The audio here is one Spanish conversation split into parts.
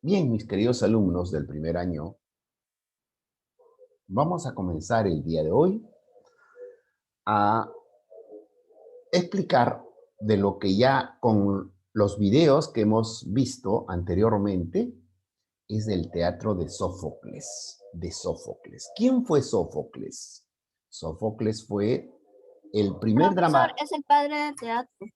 Bien, mis queridos alumnos del primer año, vamos a comenzar el día de hoy a explicar de lo que ya con los videos que hemos visto anteriormente es del teatro de Sófocles, ¿Quién fue Sófocles? Sófocles fue el primer Profesor, drama, es el padre del teatro.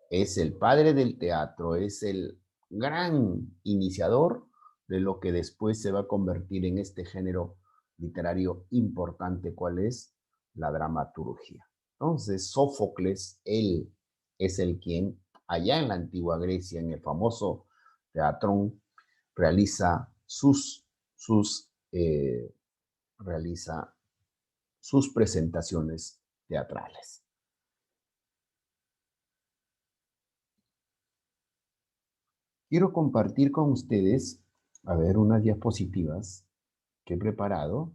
es el padre del teatro, es el gran iniciador de lo que después se va a convertir en este género literario importante, ¿cuál es? La dramaturgia. Entonces, Sófocles, él es el quien, allá en la antigua Grecia, en el famoso teatrón, realiza realiza sus presentaciones teatrales. Quiero compartir con ustedes, a ver, unas diapositivas que he preparado,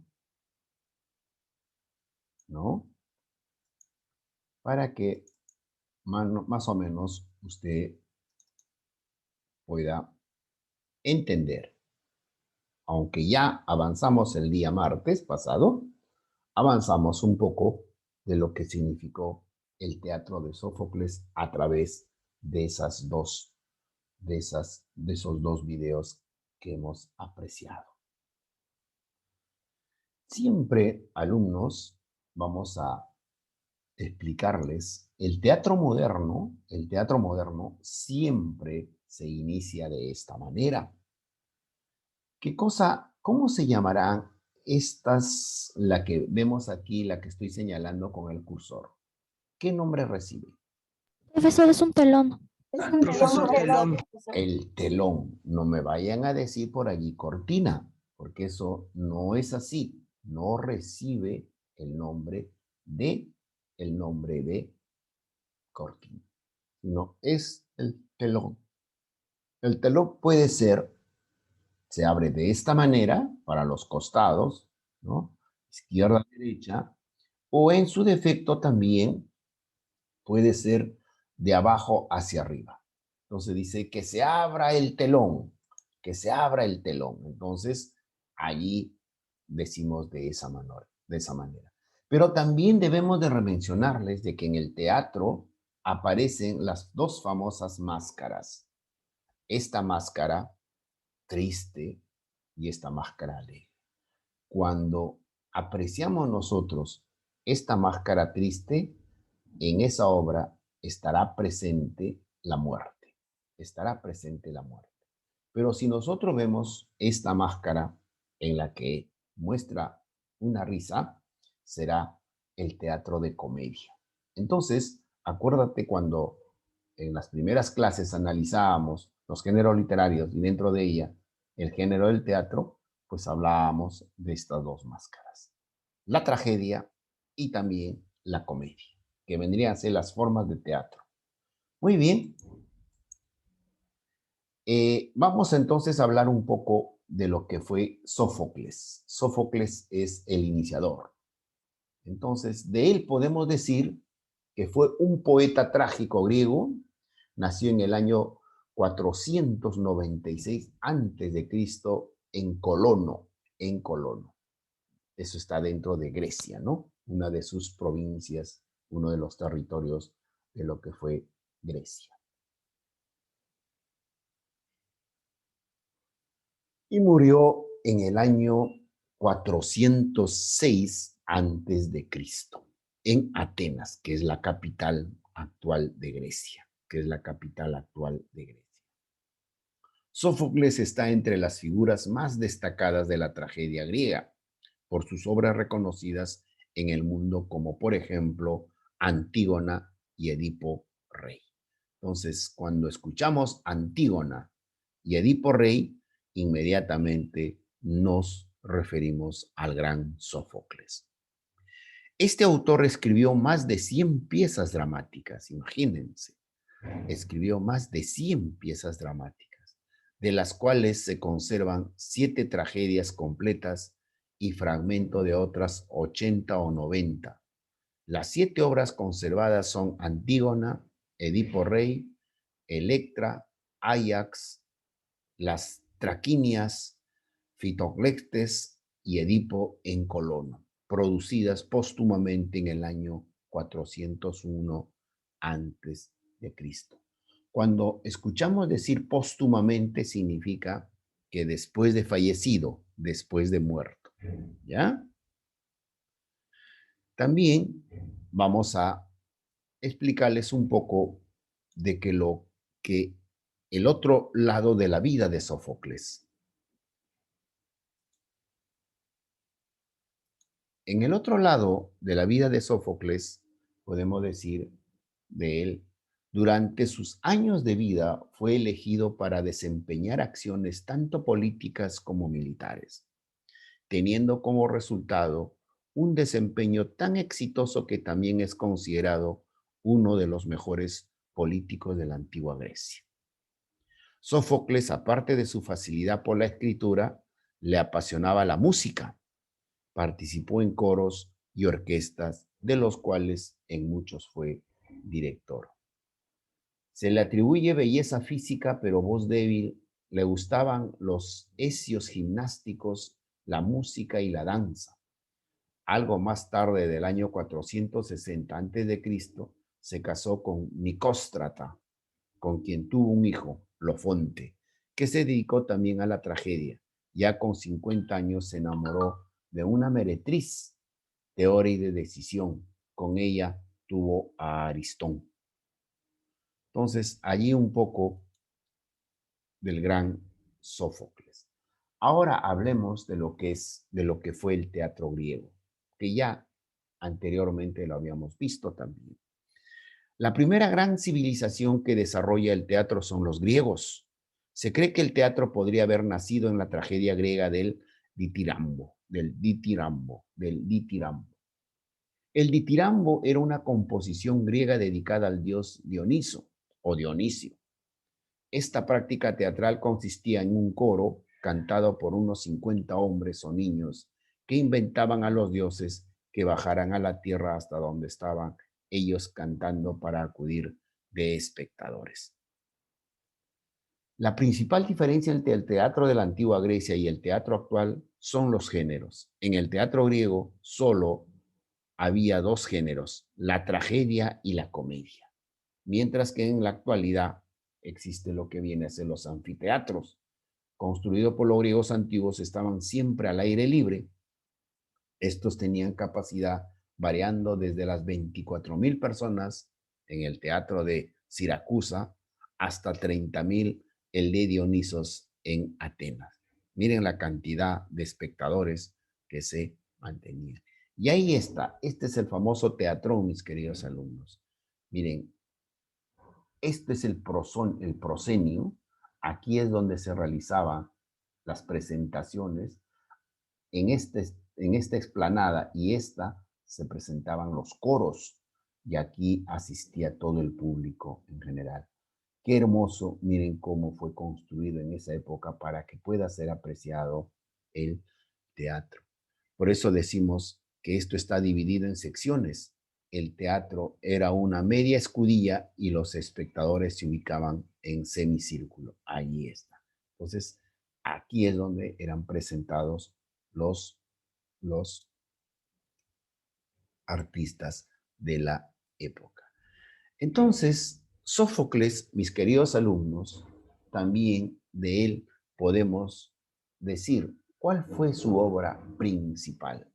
¿no? Para que más o menos usted pueda entender. Aunque ya avanzamos el día martes pasado, avanzamos un poco de lo que significó el teatro de Sófocles a través de de esos dos videos que hemos apreciado. Siempre, alumnos, vamos a explicarles, el teatro moderno siempre se inicia de esta manera. ¿Cómo se llamarán estas, la que vemos aquí, la que estoy señalando con el cursor? ¿Qué nombre recibe? Profesor, es un telón. Profesor Telón, El telón. No me vayan a decir por allí cortina, porque eso no es así. No recibe el nombre de cortina. No, es el telón. El telón puede ser, se abre de esta manera para los costados, ¿no? Izquierda, derecha, o en su defecto también puede ser de abajo hacia arriba. Entonces dice que se abra el telón, que se abra el telón. Entonces allí decimos de esa manera, de esa manera. Pero también debemos de remencionarles de que en el teatro aparecen las dos famosas máscaras. Esta máscara triste y esta máscara alegre. Cuando apreciamos nosotros esta máscara triste, en esa obra estará presente la muerte, estará presente la muerte. Pero si nosotros vemos esta máscara en la que muestra una risa, será el teatro de comedia. Entonces, acuérdate cuando en las primeras clases analizábamos los géneros literarios y dentro de ella el género del teatro, pues hablábamos de estas dos máscaras. La tragedia y también la comedia, que vendrían a ser las formas de teatro. Muy bien. Vamos entonces a hablar un poco de lo que fue Sófocles. Sófocles es el iniciador. Entonces, de él podemos decir que fue un poeta trágico griego, nació en el año 496 antes de Cristo en Colono, en Colono. Eso está dentro de Grecia, ¿no? Una de sus provincias, uno de los territorios de lo que fue Grecia. Y murió en el año 406 antes de Cristo, en Atenas, que es la capital actual de Grecia, Sófocles está entre las figuras más destacadas de la tragedia griega, por sus obras reconocidas en el mundo como, por ejemplo, Antígona y Edipo Rey. Entonces, cuando escuchamos Antígona y Edipo Rey, inmediatamente nos referimos al gran Sófocles. Este autor escribió más de 100 piezas dramáticas, imagínense, escribió más de 100 piezas dramáticas, de las cuales se conservan 7 tragedias completas y fragmento de otras 80 o 90. Las 7 obras conservadas son Antígona, Edipo Rey, Electra, Ajax, las Traquinias, Fitoclectes y Edipo en Colono, producidas póstumamente en el año 401 antes de Cristo. Cuando escuchamos decir póstumamente significa que después de fallecido, después de muerto, ¿ya? También vamos a explicarles un poco de que el otro lado de la vida de Sófocles. En el otro lado de la vida de Sófocles, podemos decir de él, durante sus años de vida fue elegido para desempeñar acciones tanto políticas como militares, teniendo como resultado un desempeño tan exitoso que también es considerado uno de los mejores políticos de la antigua Grecia. Sófocles, aparte de su facilidad por la escritura, le apasionaba la música. Participó en coros y orquestas, de los cuales en muchos fue director. Se le atribuye belleza física, pero voz débil. Le gustaban los ecios gimnásticos, la música y la danza. Algo más tarde del año 460 a.C., se casó con Nicóstrata, con quien tuvo un hijo, Lofonte, que se dedicó también a la tragedia. Ya con 50 años se enamoró de una meretriz, teoría de decisión. Con ella tuvo a Aristón. Entonces, allí un poco del gran Sófocles. Ahora hablemos de lo que fue el teatro griego, que ya anteriormente lo habíamos visto también. La primera gran civilización que desarrolla el teatro son los griegos. Se cree que el teatro podría haber nacido en la tragedia griega del ditirambo. El ditirambo era una composición griega dedicada al dios Dioniso o Dionisio. Esta práctica teatral consistía en un coro cantado por unos 50 hombres o niños que inventaban a los dioses que bajaran a la tierra hasta donde estaban ellos cantando para acudir de espectadores. La principal diferencia entre el teatro de la antigua Grecia y el teatro actual son los géneros. En el teatro griego solo había dos géneros, la tragedia y la comedia, mientras que en la actualidad existe lo que viene a ser los anfiteatros. Construidos por los griegos antiguos, estaban siempre al aire libre. Estos tenían capacidad variando desde las 24,000 personas en el teatro de Siracusa hasta 30,000 el de Dionisos en Atenas. Miren la cantidad de espectadores que se mantenían. Y ahí está, este es el famoso teatrón, mis queridos alumnos. Miren, este es el proscenio. Aquí es donde se realizaban las presentaciones. En esta explanada y esta se presentaban los coros y aquí asistía todo el público en general. Qué hermoso, miren cómo fue construido en esa época para que pueda ser apreciado el teatro. Por eso decimos que esto está dividido en secciones. El teatro era una media escudilla y los espectadores se ubicaban en semicírculo. Allí está. Entonces, aquí es donde eran presentados los artistas de la época. Entonces, Sófocles, mis queridos alumnos, también de él podemos decir cuál fue su obra principal.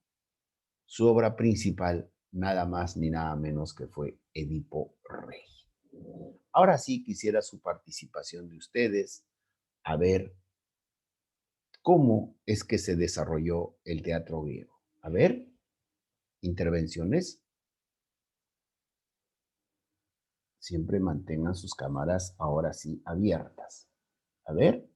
Su obra principal, nada más ni nada menos que fue Edipo Rey. Ahora sí quisiera su participación de ustedes a ver cómo es que se desarrolló el teatro griego. A ver, intervenciones. Siempre mantengan sus cámaras ahora sí abiertas. A ver.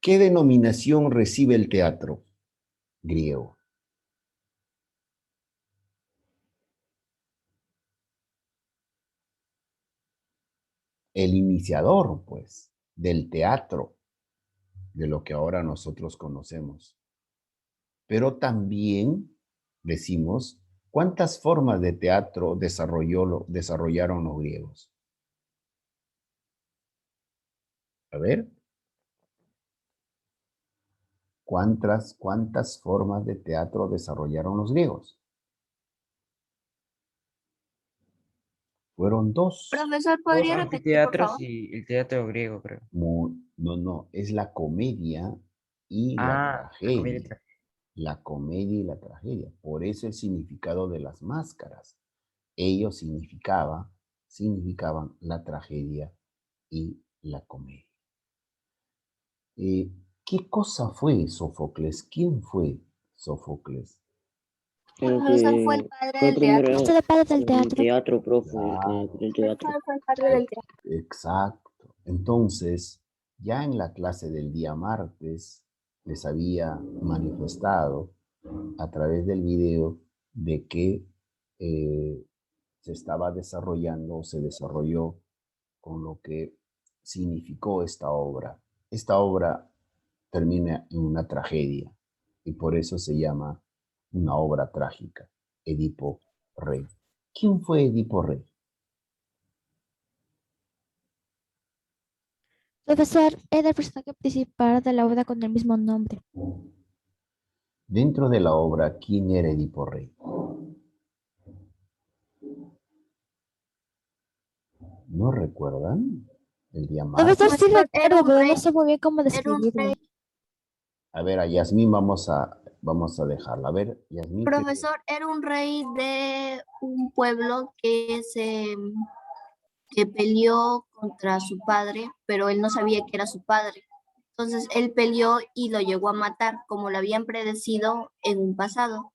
¿Qué denominación recibe el teatro griego? El iniciador, pues, del teatro, de lo que ahora nosotros conocemos. Pero también decimos ¿Cuántas formas de teatro desarrollaron los griegos? A ver. ¿Cuántas formas de teatro desarrollaron los griegos? Fueron dos. Profesor, Dos ¿podría repetir, por anfiteatros favor? y el teatro griego, creo. No, es la comedia y la La comedia y tragedia. La comedia y la tragedia. Por eso el significado de las máscaras. Ellos significaban la tragedia y la comedia. ¿Qué cosa fue Sófocles? ¿Quién fue Sófocles? Profesor, fue el padre Fue del teatro. primero Usted es padre del el teatro. teatro, profe, Claro. del teatro. Fue el padre del teatro. Exacto. Entonces, ya en la clase del día martes les había manifestado a través del video de que se estaba desarrollando o se desarrolló con lo que significó esta obra. Esta obra termina en una tragedia y por eso se llama una obra trágica, Edipo Rey. ¿Quién fue Edipo Rey? Profesor, era el personaje principal de la obra con el mismo nombre. Dentro de la obra, ¿quién era Edipo Rey? ¿No recuerdan? El día martes. Profesor, sí Profesor, recuerdo, pero no sé muy bien cómo era un describirlo. A ver, a Yasmín vamos a dejarla. A ver, Yasmín. profesor, era un rey de un pueblo que peleó contra su padre, pero él no sabía que era su padre. Entonces él peleó y lo llegó a matar, como lo habían predecido en un pasado.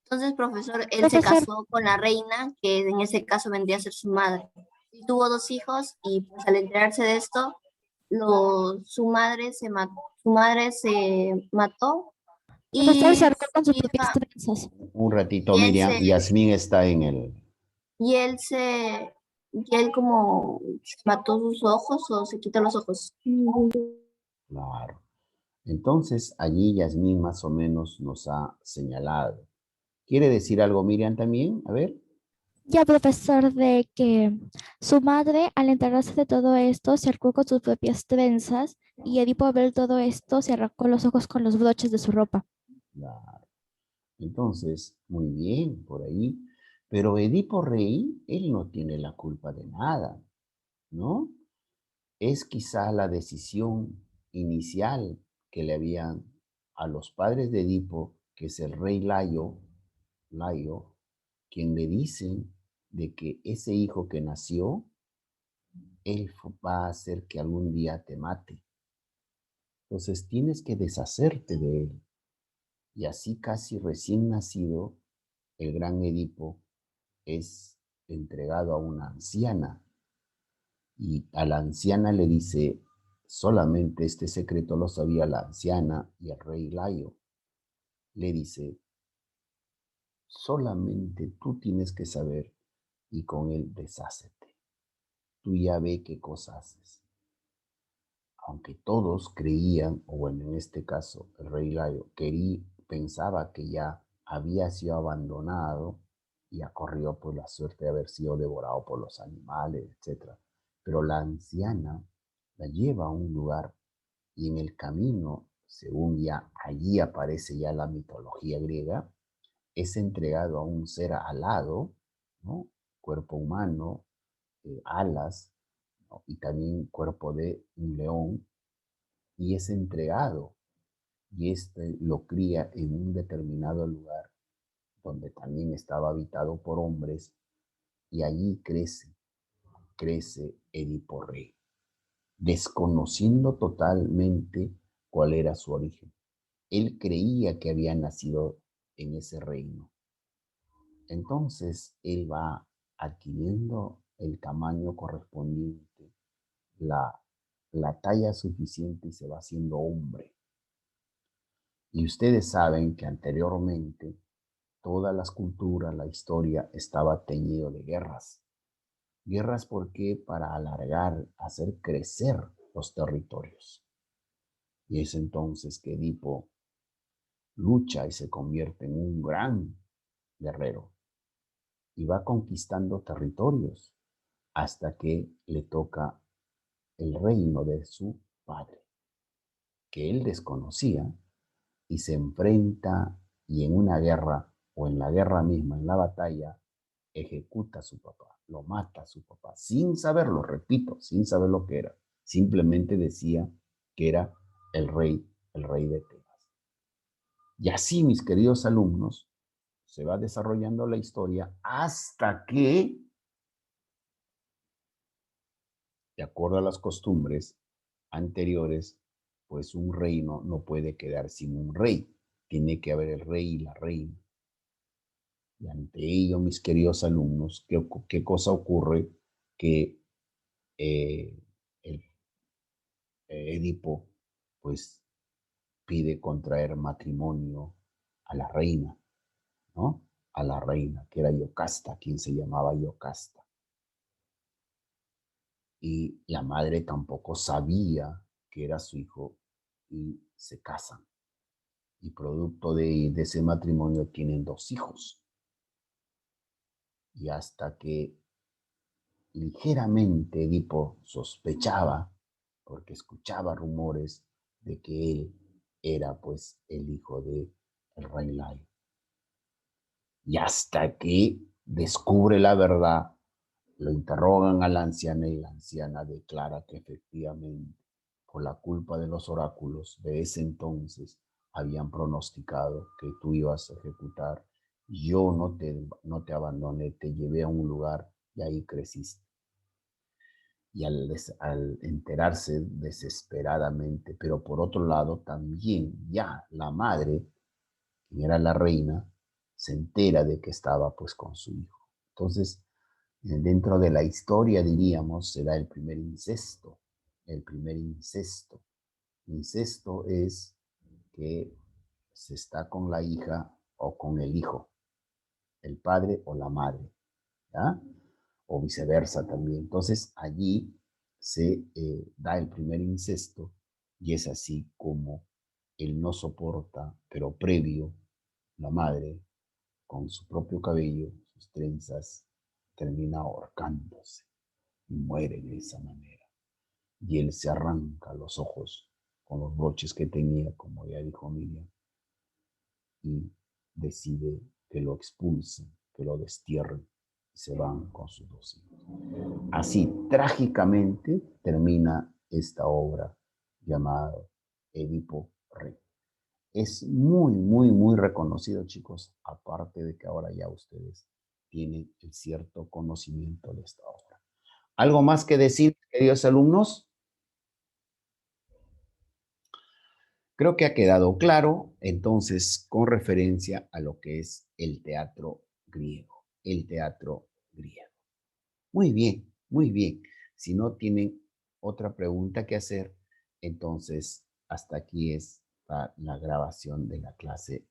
Entonces, profesor, él se Profesor, casó con la reina, que en ese caso vendría a ser su madre. Y tuvo dos hijos y pues al enterarse de esto, su madre se mató profesor se y ahorcó con su sus propias hija, trenzas. Un ratito, y él Miriam. se, Yasmín está en el... y él se, y él como se mató sus ojos o se quitó los ojos. Claro. Entonces, allí Yasmín más o menos nos ha señalado. ¿Quiere decir algo, Miriam, también? A ver. Ya, profesor, de que su madre, al enterarse de todo esto, se arcó con sus propias trenzas y Edipo, al ver todo esto, se arrancó los ojos con los broches de su ropa. Claro. Entonces, muy bien, por ahí. Pero Edipo Rey, él no tiene la culpa de nada, ¿no? Es quizá la decisión inicial que le habían a los padres de Edipo, que es el rey Layo, quien le dicen de que ese hijo que nació, él va a hacer que algún día te mate. Entonces tienes que deshacerte de él. Y así casi recién nacido, el gran Edipo es entregado a una anciana y a la anciana le dice, solamente este secreto lo sabía la anciana y el rey Layo. Le dice, solamente tú tienes que saber y con él deshácete. Tú ya ve qué cosa haces. Aunque todos creían, o bueno, en este caso, el rey Layo pensaba que ya había sido abandonado y ha corrido por la suerte de haber sido devorado por los animales, etc. Pero la anciana la lleva a un lugar y en el camino, según ya allí aparece ya la mitología griega, es entregado a un ser alado, ¿no? Cuerpo humano, alas, ¿no? Y también cuerpo de un león, y es entregado, y este lo cría en un determinado lugar donde también estaba habitado por hombres, y allí crece Edipo Rey, desconociendo totalmente cuál era su origen. Él creía que había nacido en ese reino. Entonces él va adquiriendo el tamaño correspondiente, la, la talla suficiente y se va haciendo hombre. Y ustedes saben que anteriormente todas las culturas, la historia estaba teñido de guerras. Guerras porque para alargar, hacer crecer los territorios. Y es entonces que Edipo lucha y se convierte en un gran guerrero. y va conquistando territorios hasta que le toca el reino de su padre, que él desconocía, y se enfrenta y en una guerra o en la guerra misma, en la batalla, ejecuta a su papá, lo mata a su papá, sin saberlo, repito, sin saber lo que era. Simplemente decía que era el rey de Tebas. Y así, mis queridos alumnos, se va desarrollando la historia hasta que, de acuerdo a las costumbres anteriores, pues un reino no puede quedar sin un rey. Tiene que haber el rey y la reina. Y ante ello, mis queridos alumnos, ¿qué cosa ocurre? Que el Edipo, pues, pide contraer matrimonio a la reina, ¿no? A la reina, que era Yocasta, quien se llamaba Yocasta. Y la madre tampoco sabía que era su hijo y se casan. Y producto de ese matrimonio tienen 2 hijos. Y hasta que ligeramente Edipo sospechaba, porque escuchaba rumores de que él era pues el hijo de el rey Layo. Y hasta que descubre la verdad, lo interrogan a la anciana y la anciana declara que efectivamente, por la culpa de los oráculos de ese entonces, habían pronosticado que tú ibas a ejecutar. Yo no te abandoné, te llevé a un lugar y ahí creciste. Y al enterarse desesperadamente, pero por otro lado también ya la madre, quien era la reina, se entera de que estaba pues con su hijo. Entonces, dentro de la historia, diríamos, será el primer incesto. El primer incesto. Incesto es que se está con la hija o con el hijo, el padre o la madre, ¿ya? O viceversa también. Entonces, allí se da el primer incesto y es así como él no soporta, pero previo, la madre, con su propio cabello, sus trenzas, termina ahorcándose y muere de esa manera. Y él se arranca los ojos con los broches que tenía, como ya dijo Miriam, y decide que lo expulsen, que lo destierren y se van con sus 2 hijos. Así, trágicamente, termina esta obra llamada Edipo Rey. Es muy, muy, muy reconocido, chicos, aparte de que ahora ya ustedes tienen el cierto conocimiento de esta obra. ¿Algo más que decir, queridos alumnos? Creo que ha quedado claro, entonces, con referencia a lo que es el teatro griego. El teatro griego. Muy bien, muy bien. Si no tienen otra pregunta que hacer, entonces hasta aquí es la grabación de la clase